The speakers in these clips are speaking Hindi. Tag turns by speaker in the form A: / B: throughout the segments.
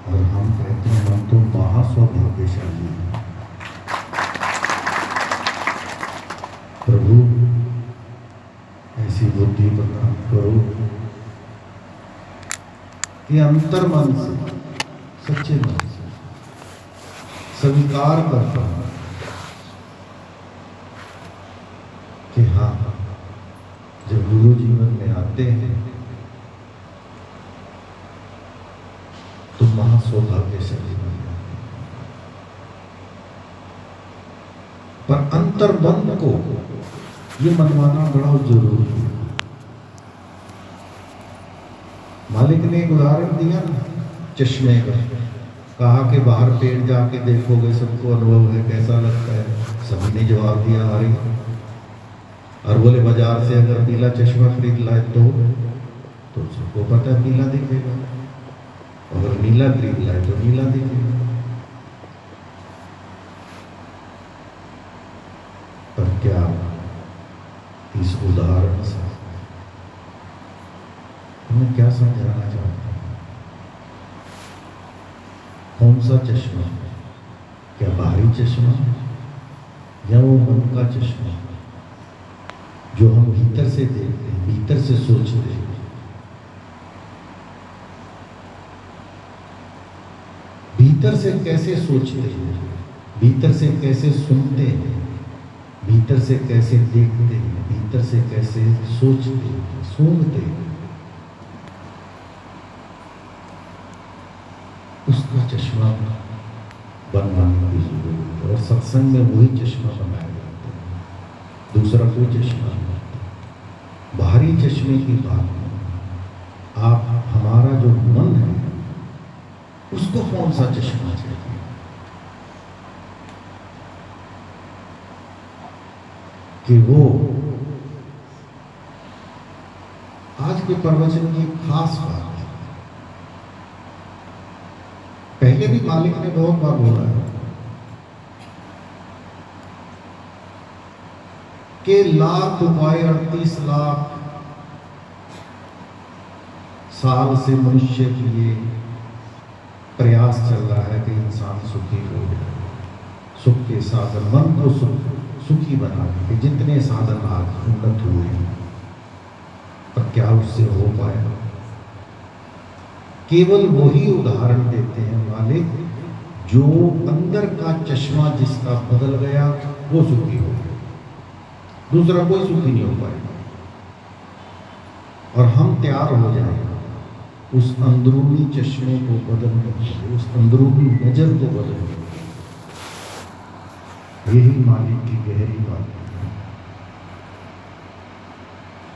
A: और हम कहते हैं हम तो महासौभाग्यशाली हैं। प्रभु ऐसी बुद्धि प्रदान करो कि अंतर मन से, सच्चे मन से स्वीकार कर पाए कि हाँ, जब गुरु जीवन में आते हैं तो महासौभाग्यशाली बन जाते हैं। पर अंतर्बंध को ये मनवाना बड़ा जरूरी है। मालिक ने एक उदाहरण दिया ना चश्मे का, कहा कि बाहर पेड़ जाके देखोगे सबको अनुभव है, कैसा लगता है? सभी ने जवाब दिया अरे। और बोले बाजार से अगर पीला चश्मा खरीद लाए तो सबको पता है पीला दिखेगा, अगर नीला खरीद लाए तो नीला दिखेगा। पर क्या इस उदाहरण से हमें क्या समझाना चाहते हैं? कौन सा चश्मा? क्या बाहरी चश्मा या वो मन का चश्मा जो हम भीतर से देखते हैं, भीतर से सोचते हैं? भीतर से कैसे सोचते हैं, भीतर से कैसे सुनते हैं, भीतर से कैसे देखते हैं, भीतर से कैसे सोचते हैं, सूंघते हैं, उसका चश्मा बनवाने की जरूरत है। और सत्संग में वही चश्मा बनाया जाता है, दूसरा कोई चश्मा नहीं। बाहरी चश्मे की बात नहीं, आप हमारा जो मन है उसको कौन सा चश्मा चाहिए? कि वो आज के प्रवचन की खास बात है। पहले भी मालिक ने बहुत बार बोला है कि लाख उपाय 38 लाख साल से मनुष्य के लिए प्रयास चल रहा है कि इंसान सुखी हो जाए, सुख के साधन, मन को सुखी बनाने के जितने साधन आज उन्नत हुए हैं, पर क्या उससे हो पाया? केवल वही उदाहरण देते हैं मालिक जो अंदर का चश्मा जिसका बदल गया वो सुखी हो गया, दूसरा कोई सुखी नहीं हो पाएगा। और हम तैयार हो जाएंगे उस अंदरूनी चश्मे को बदलने के लिए, उस अंदरूनी नजर को बदलने के लिए। यही मालिक की गहरी बात है।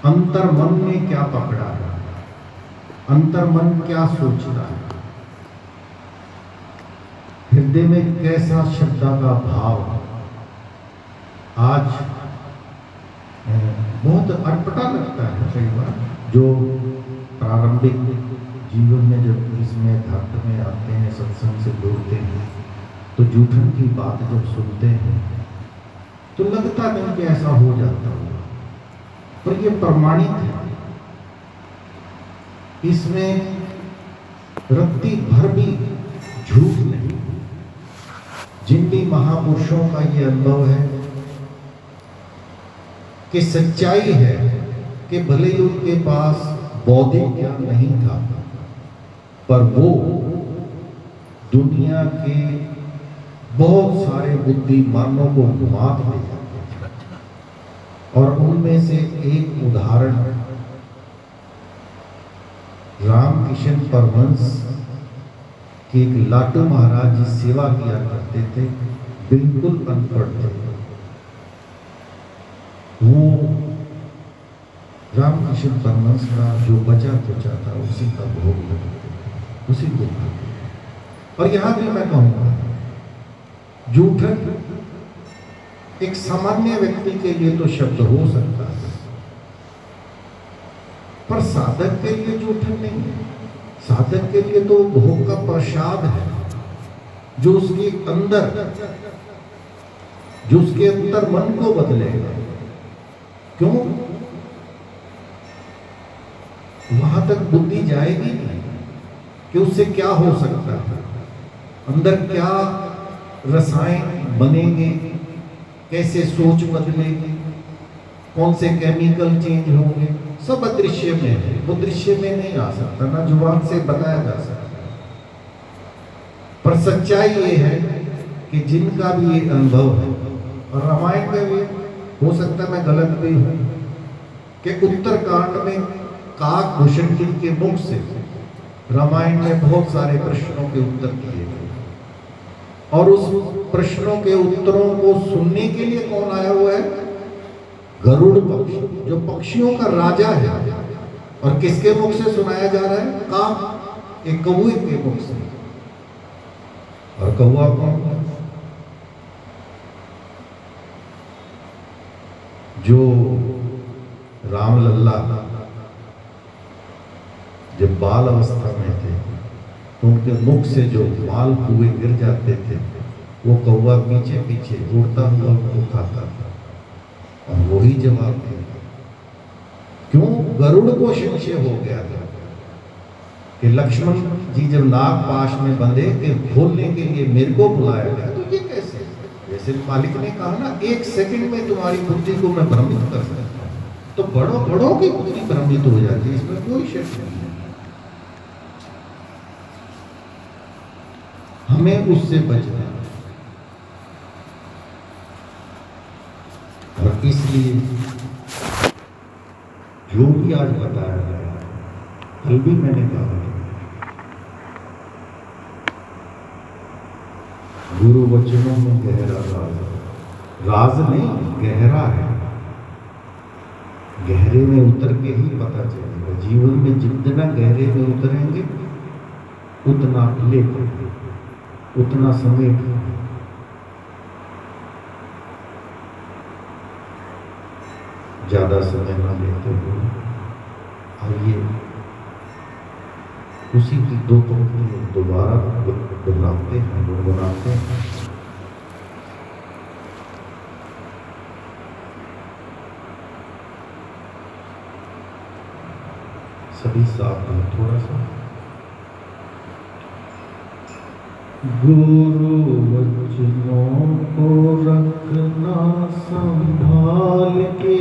A: अंतर मन ने क्या पकड़ा है, अंतर मन क्या सोचता है, हृदय में कैसा श्रद्धा का भाव। आज बहुत अटपटा लगता है कई बार, जो प्रारंभिक जीवन में जब इसमें धर्म में आते हैं, सत्संग से जुड़ते हैं, तो जूठन की बात जब सुनते हैं तो लगता नहीं कि ऐसा हो जाता होगा, पर ये प्रमाणित है। इसमें रत्ती भर भी झूठ नहीं। जिन भी महापुरुषों का ये अनुभव है कि सच्चाई है कि भले ही उनके पास बौद्धिक ज्ञान नहीं था, पर वो दुनिया के बहुत सारे बुद्धिमानों को मात दे जाते थे। और उनमें से एक उदाहरण रामकिशन परमहंस के एक लाटू महाराज जी सेवा किया करते थे, बिल्कुल अनपढ़ थे। वो रामकिशन परमहंस का जो बचा खुचा था उसी का भोग लगाते थे, उसी को खाते थे। और यहाँ भी मैं कहूँगा जूठन एक सामान्य व्यक्ति के लिए तो शब्द हो सकता है, पर साधक के लिए जूठन नहीं है। साधक के लिए तो भोग का प्रसाद है, जो उसके अंदर, जो उसके अंदर मन को बदलेगा। क्यों? वहां तक बुद्धि जाएगी नहीं, कि उससे क्या हो सकता है, अंदर क्या रसायन बनेंगे, कैसे सोच बदलेगी, कौन से केमिकल चेंज होंगे, सब अदृश्य में है, वो दृश्य में नहीं आ सकता, ना जुबान से बताया जा सकता। पर सच्चाई ये है कि जिनका भी ये अनुभव है, और रामायण में भी हो सकता है मैं गलत भी हूं, कि उत्तरकांड में काकभूषण के मुख से रामायण में बहुत सारे प्रश्नों के उत्तर दिए गए, और उस प्रश्नों के उत्तरों को सुनने के लिए कौन आया हुआ है? गरुड़ पक्षी, जो पक्षियों का राजा है। और किसके मुख से सुनाया जा रहा है? काक, एक कौवे के मुख से। और कौवा कौन? जो राम लल्ला जब बाल अवस्था में थे तो उनके मुख से जो बाल कुएं गिर जाते थे, वो कौवा पीछे पीछे उड़ता हुआ उनको खाता था, और वही जवाब दिया। क्यों? गरुड़ को संशय हो गया था कि लक्ष्मण जी जब नाग पाश में बंधे थे, खोलने के लिए मेरे को बुलाया गया, तो ये कैसे? जैसे मालिक ने कहा ना, 1 सेकंड में तुम्हारी बुद्धि को मैं भ्रमित कर सकता हूं, तो बड़ों बड़ों की बुद्धि भ्रमित हो जाती है, इसमें कोई शक नहीं है। हमें उससे बचना है, और इसलिए जो भी आज बताया गया, कल भी मैंने कहा, गुरु वचनों में गहरा राज है। राज नहीं, गहरा है। गहरे में उतर के ही पता चलेगा। जीवन में जितना गहरे में उतरेंगे उतना ले पाएंगे, उतना समय ज्यादा समय ना लेते हुए आइए उसी की 2 पंक्तियां दोबारा दोहराते हैं, गुनगुनाते हैं। सभी साथ में थोड़ा सा। गुरु वचनों को रखना संभाल के,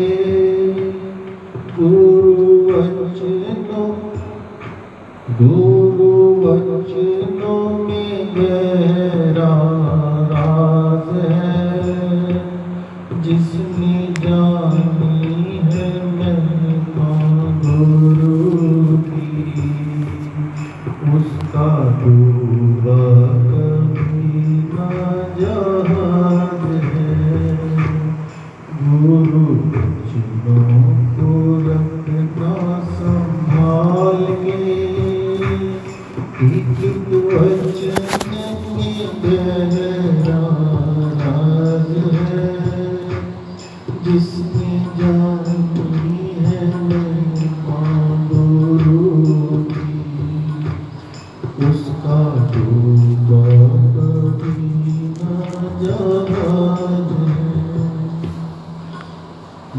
A: गुरु वचनों में गहरा राज है, जिसने जानी है महिमा गुरु की, उसका डूबा कभी ना जहाज है। गुरु वचनों को रखना संभाल के, एक वचन में गहरा राज है, जिसने जानी है महिमा गुरु की, उसका डूबा कभी ना जहाज है।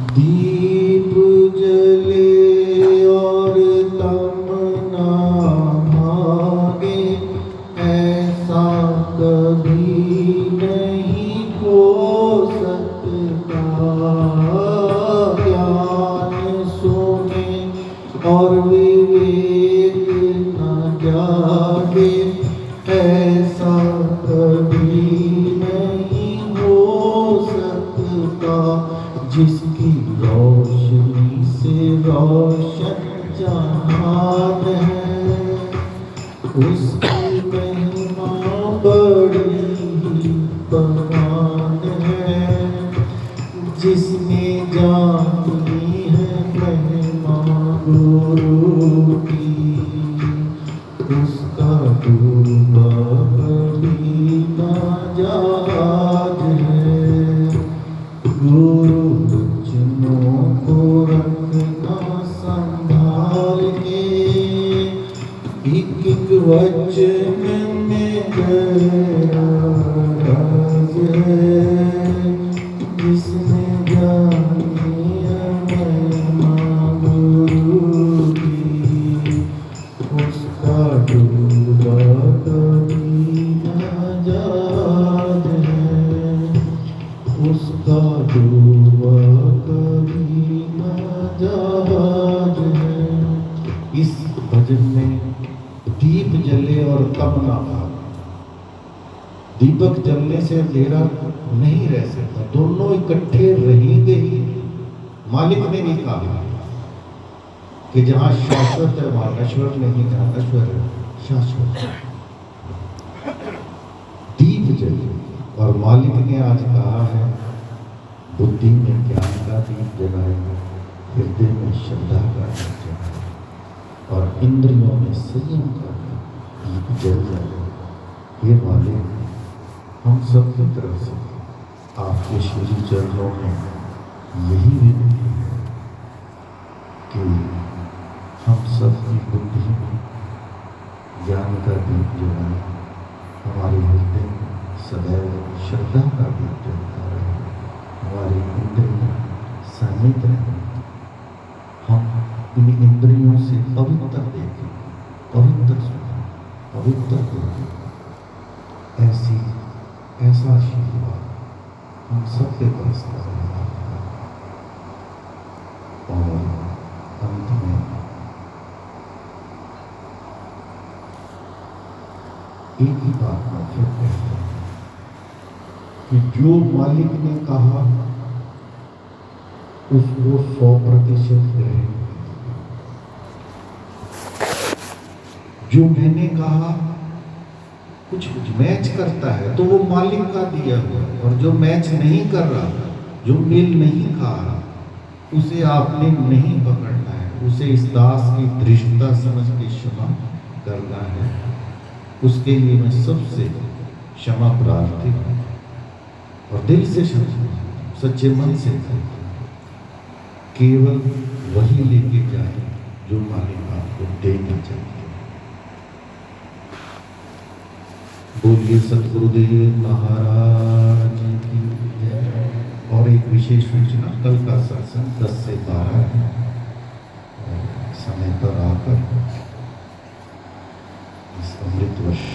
A: दीप जले और तमन्ना भागे, ऐसा कभी नहीं हो सकता। ज्ञान सोने और विवेक न जागे, ऐसा कभी नहीं हो सकता। जिसकी रोशनी से रोशन जहान है, उसकी महिमा बड़ी बमान है। जिसने जानी है महिमा गुरु की, उसका डूबा कभी ना जहाज है। गुरु वचनों को रखना संभाल के, एक वचन में गहरा राज है, जिसने जानी है महिमा गुरु की, उसका डूबा भजन में दीप जले और तब ना भागे। दीपक जलने से अंधेरा नहीं रह सकता, दोनों इकट्ठे रहेंगे ही। मालिक ने भी कहा कि जहां शाश्वत है वहां नश्वर नहीं, जहां नश्वर है शाश्वत। दीप जले, और मालिक ने आज कहा है बुद्धि में ज्ञान का दीप जलाए, हृदय में श्रद्धा का दीप जलाए, और इंद्रियों में संयम का दीप जल जाए। ये मालिक हम सब की तरफ से आपके श्री चरणों में यही विनती है कि हम सब की बुद्धि में ज्ञान का दीप जलाए, हमारे हृदय में सदैव श्रद्धा का दीप जलता रहे, हमारी इंद्रियां संयत रहे, हम इन इंद्रियों से पवित्र देखें, पवित्र सुनें, पवित्र देखें। ऐसा आशीर्वाद हम सबके पास करें। और अंत में एक ही बात मैं फिर कहता हूं कि जो मालिक ने कहा उसको 100% ग्रहण। जो मैंने कहा कुछ मैच करता है तो वो मालिक का दिया हुआ, और जो मैच नहीं कर रहा, जो मेल नहीं खा रहा, उसे आपने नहीं पकड़ना है, उसे इस दास की दृष्टता समझ के क्षमा करना है। उसके लिए मैं सबसे क्षमा प्रार्थी हूँ और दिल से सच्चे मन से केवल वही लेके जाए जो मालिक आपको देना चाहिए। बोलिए सतगुरुदेव महाराज की जय। और एक विशेष सूचना, कल का सत्संग 10 से 12 है, समय पर आकर इस अमृत वर्ष